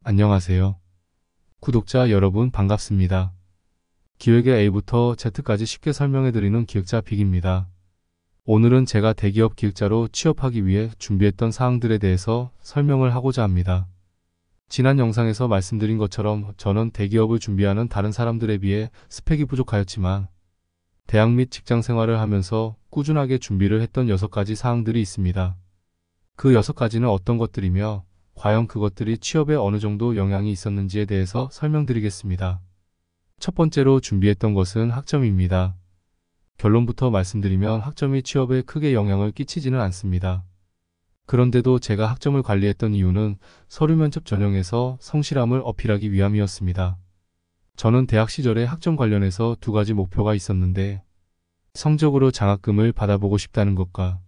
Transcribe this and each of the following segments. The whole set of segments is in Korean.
안녕하세요. 구독자 여러분 반갑습니다. 기획의 A부터 Z까지 쉽게 설명해드리는 기획자 빅입니다. 오늘은 제가 대기업 기획자로 취업하기 위해 준비했던 사항들에 대해서 설명을 하고자 합니다. 지난 영상에서 말씀드린 것처럼 저는 대기업을 준비하는 다른 사람들에 비해 스펙이 부족하였지만 대학 및 직장 생활을 하면서 꾸준하게 준비를 했던 6가지 사항들이 있습니다. 그 6가지는 어떤 것들이며 과연 그것들이 취업에 어느 정도 영향이 있었는지에 대해서 설명드리겠습니다. 첫 번째로 준비했던 것은 학점입니다. 결론부터 말씀드리면 학점이 취업에 크게 영향을 끼치지는 않습니다. 그런데도 제가 학점을 관리했던 이유는 서류 면접 전형에서 성실함을 어필하기 위함이었습니다. 저는 대학 시절에 학점 관련해서 2가지 목표가 있었는데 성적으로 장학금을 받아보고 싶다는 것과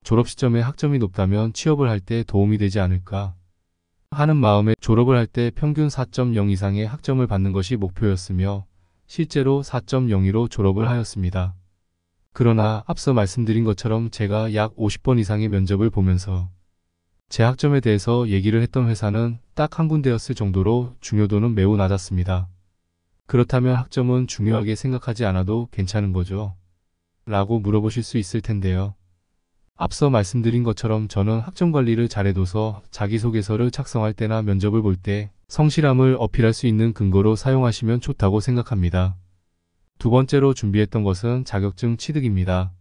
졸업 시점에 학점이 높다면 취업을 할 때 도움이 되지 않을까 하는 마음에 졸업을 할 때 평균 4.0 이상의 학점을 받는 것이 목표였으며 실제로 4.02로 졸업을 하였습니다. 그러나 앞서 말씀드린 것처럼 제가 약 50번 이상의 면접을 보면서 제 학점에 대해서 얘기를 했던 회사는 딱 한 군데였을 정도로 중요도는 매우 낮았습니다. 그렇다면 학점은 중요하게 생각하지 않아도 괜찮은 거죠? 라고 물어보실 수 있을 텐데요. 앞서 말씀드린 것처럼 저는 학점 관리를 잘해둬서 자기소개서를 작성할 때나 면접을 볼 때 성실함을 어필할 수 있는 근거로 사용하시면 좋다고 생각합니다. 두 번째로 준비했던 것은 자격증 취득입니다.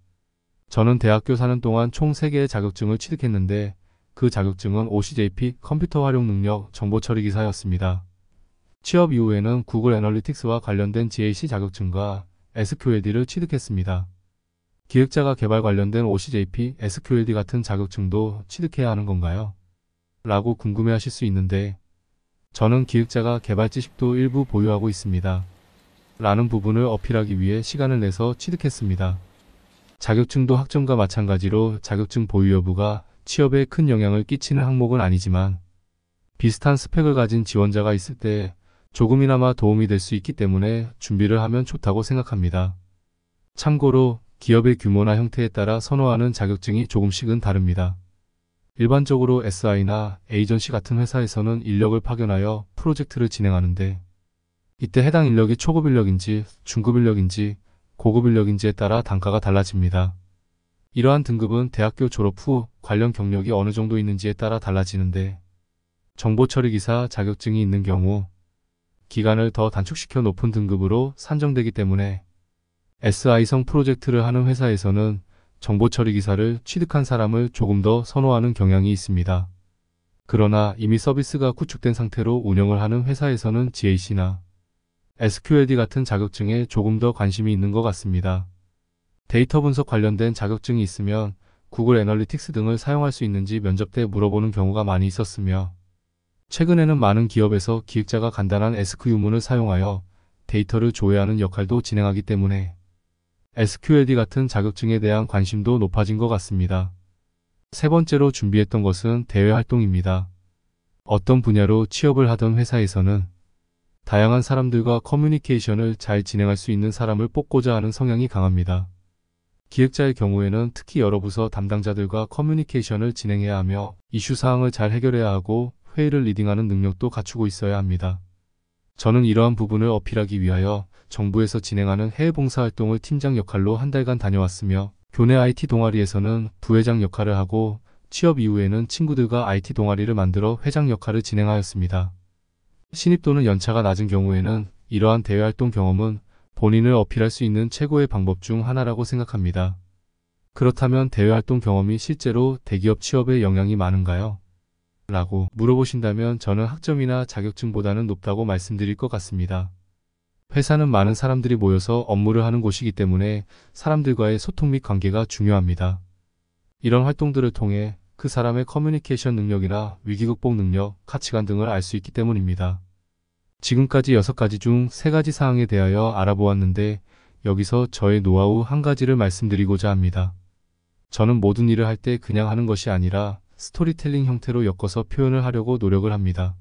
저는 대학교 4년 동안 총 3개의 자격증을 취득했는데 그 자격증은 OCJP 컴퓨터 활용 능력 정보 처리 기사였습니다. 취업 이후에는 구글 애널리틱스와 관련된 GAC 자격증과 SQLD를 취득했습니다. 기획자가 개발 관련된 OCJP, SQLD 같은 자격증도 취득해야 하는 건가요? 라고 궁금해하실 수 있는데 저는 기획자가 개발 지식도 일부 보유하고 있습니다. 라는 부분을 어필하기 위해 시간을 내서 취득했습니다. 자격증도 학점과 마찬가지로 자격증 보유 여부가 취업에 큰 영향을 끼치는 항목은 아니지만 비슷한 스펙을 가진 지원자가 있을 때 조금이나마 도움이 될 수 있기 때문에 준비를 하면 좋다고 생각합니다. 참고로 기업의 규모나 형태에 따라 선호하는 자격증이 조금씩은 다릅니다. 일반적으로 SI나 에이전시 같은 회사에서는 인력을 파견하여 프로젝트를 진행하는데 이때 해당 인력이 초급 인력인지 중급 인력인지 고급 인력인지에 따라 단가가 달라집니다. 이러한 등급은 대학교 졸업 후 관련 경력이 어느 정도 있는지에 따라 달라지는데 정보처리기사 자격증이 있는 경우 기간을 더 단축시켜 높은 등급으로 산정되기 때문에 SI성 프로젝트를 하는 회사에서는 정보처리기사를 취득한 사람을 조금 더 선호하는 경향이 있습니다. 그러나 이미 서비스가 구축된 상태로 운영을 하는 회사에서는 GAC나 SQLD 같은 자격증에 조금 더 관심이 있는 것 같습니다. 데이터 분석 관련된 자격증이 있으면 구글 애널리틱스 등을 사용할 수 있는지 면접 때 물어보는 경우가 많이 있었으며 최근에는 많은 기업에서 기획자가 간단한 SQ 유문을 사용하여 데이터를 조회하는 역할도 진행하기 때문에 SQLD 같은 자격증에 대한 관심도 높아진 것 같습니다. 세 번째로 준비했던 것은 대외 활동입니다. 어떤 분야로 취업을 하던 회사에서는 다양한 사람들과 커뮤니케이션을 잘 진행할 수 있는 사람을 뽑고자 하는 성향이 강합니다. 기획자의 경우에는 특히 여러 부서 담당자들과 커뮤니케이션을 진행해야 하며 이슈사항을 잘 해결해야 하고 회의를 리딩하는 능력도 갖추고 있어야 합니다. 저는 이러한 부분을 어필하기 위하여 정부에서 진행하는 해외 봉사활동을 팀장 역할로 한 달간 다녀왔으며 교내 IT 동아리에서는 부회장 역할을 하고 취업 이후에는 친구들과 IT 동아리를 만들어 회장 역할을 진행하였습니다. 신입 또는 연차가 낮은 경우에는 이러한 대외활동 경험은 본인을 어필할 수 있는 최고의 방법 중 하나라고 생각합니다. 그렇다면 대외활동 경험이 실제로 대기업 취업에 영향이 많은가요? 라고 물어보신다면 저는 학점이나 자격증보다는 높다고 말씀드릴 것 같습니다. 회사는 많은 사람들이 모여서 업무를 하는 곳이기 때문에 사람들과의 소통 및 관계가 중요합니다. 이런 활동들을 통해 그 사람의 커뮤니케이션 능력이나 위기 극복 능력, 가치관 등을 알 수 있기 때문입니다. 지금까지 6가지 중 3가지 사항에 대하여 알아보았는데 여기서 저의 노하우 한 가지를 말씀드리고자 합니다. 저는 모든 일을 할 때 그냥 하는 것이 아니라 스토리텔링 형태로 엮어서 표현을 하려고 노력을 합니다.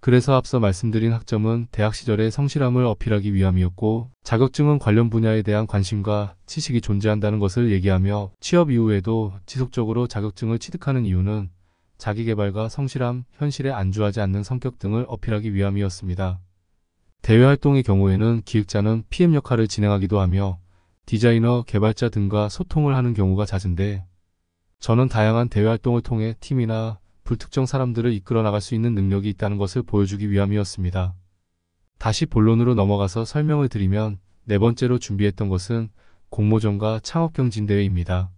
그래서 앞서 말씀드린 학점은 대학 시절의 성실함을 어필하기 위함이었고 자격증은 관련 분야에 대한 관심과 지식이 존재한다는 것을 얘기하며 취업 이후에도 지속적으로 자격증을 취득하는 이유는 자기계발과 성실함, 현실에 안주하지 않는 성격 등을 어필하기 위함이었습니다. 대외 활동의 경우에는 기획자는 PM 역할을 진행하기도 하며 디자이너, 개발자 등과 소통을 하는 경우가 잦은데 저는 다양한 대외 활동을 통해 팀이나 불특정 사람들을 이끌어 나갈 수 있는 능력이 있다는 것을 보여주기 위함이었습니다. 다시 본론으로 넘어가서 설명을 드리면 네 번째로 준비했던 것은 공모전과 창업경진대회입니다.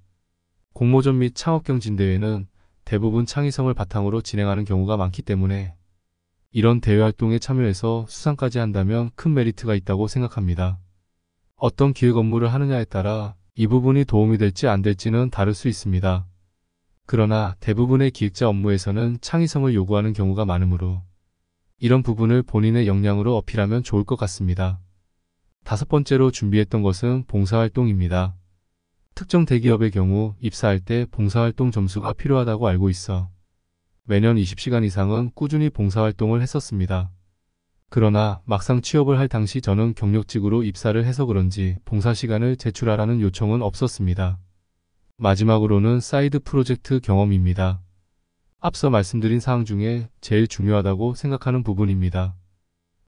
공모전 및 창업경진대회는 대부분 창의성을 바탕으로 진행하는 경우가 많기 때문에 이런 대회 활동에 참여해서 수상까지 한다면 큰 메리트가 있다고 생각합니다. 어떤 기획 업무를 하느냐에 따라 이 부분이 도움이 될지 안 될지는 다를 수 있습니다. 그러나 대부분의 기획자 업무에서는 창의성을 요구하는 경우가 많으므로 이런 부분을 본인의 역량으로 어필하면 좋을 것 같습니다. 다섯 번째로 준비했던 것은 봉사활동입니다. 특정 대기업의 경우 입사할 때 봉사활동 점수가 필요하다고 알고 있어 매년 20시간 이상은 꾸준히 봉사활동을 했었습니다. 그러나 막상 취업을 할 당시 저는 경력직으로 입사를 해서 그런지 봉사시간을 제출하라는 요청은 없었습니다. 마지막으로는 사이드 프로젝트 경험입니다. 앞서 말씀드린 사항 중에 제일 중요하다고 생각하는 부분입니다.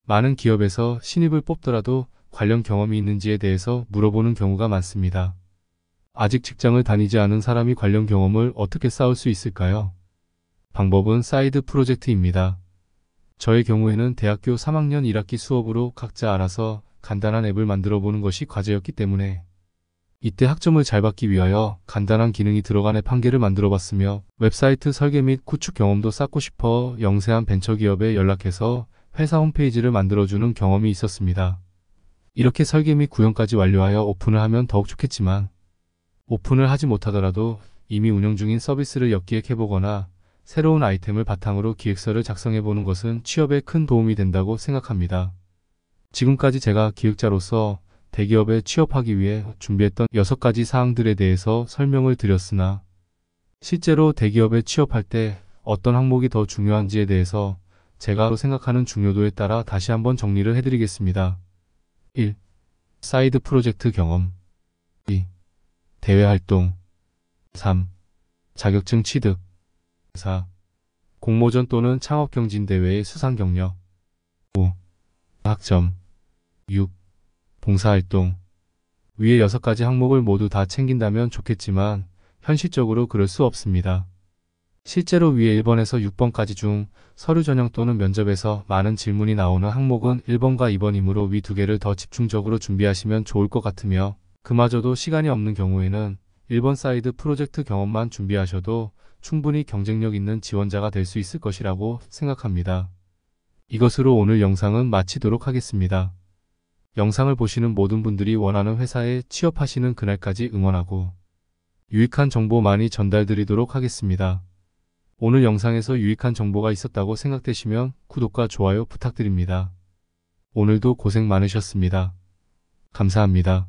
많은 기업에서 신입을 뽑더라도 관련 경험이 있는지에 대해서 물어보는 경우가 많습니다. 아직 직장을 다니지 않은 사람이 관련 경험을 어떻게 쌓을 수 있을까요? 방법은 사이드 프로젝트입니다. 저의 경우에는 대학교 3학년 1학기 수업으로 각자 알아서 간단한 앱을 만들어 보는 것이 과제였기 때문에 이때 학점을 잘 받기 위하여 간단한 기능이 들어간 앱 한 개를 만들어 봤으며 웹사이트 설계 및 구축 경험도 쌓고 싶어 영세한 벤처기업에 연락해서 회사 홈페이지를 만들어주는 경험이 있었습니다. 이렇게 설계 및 구현까지 완료하여 오픈을 하면 더욱 좋겠지만 오픈을 하지 못하더라도 이미 운영 중인 서비스를 역기획해보거나 새로운 아이템을 바탕으로 기획서를 작성해보는 것은 취업에 큰 도움이 된다고 생각합니다. 지금까지 제가 기획자로서 대기업에 취업하기 위해 준비했던 6가지 사항들에 대해서 설명을 드렸으나 실제로 대기업에 취업할 때 어떤 항목이 더 중요한지에 대해서 제가 생각하는 중요도에 따라 다시 한번 정리를 해드리겠습니다. 1. 사이드 프로젝트 경험 2. 대외 활동 3. 자격증 취득 4. 공모전 또는 창업경진대회의 수상 경력 5. 학점 6. 봉사활동 위의 6가지 항목을 모두 다 챙긴다면 좋겠지만 현실적으로 그럴 수 없습니다. 실제로 위의 1번에서 6번까지 중 서류 전형 또는 면접에서 많은 질문이 나오는 항목은 1번과 2번이므로 위 2개를 더 집중적으로 준비하시면 좋을 것 같으며 그마저도 시간이 없는 경우에는 1번 사이드 프로젝트 경험만 준비하셔도 충분히 경쟁력 있는 지원자가 될 수 있을 것이라고 생각합니다. 이것으로 오늘 영상은 마치도록 하겠습니다. 영상을 보시는 모든 분들이 원하는 회사에 취업하시는 그날까지 응원하고 유익한 정보 많이 전달드리도록 하겠습니다. 오늘 영상에서 유익한 정보가 있었다고 생각되시면 구독과 좋아요 부탁드립니다. 오늘도 고생 많으셨습니다. 감사합니다.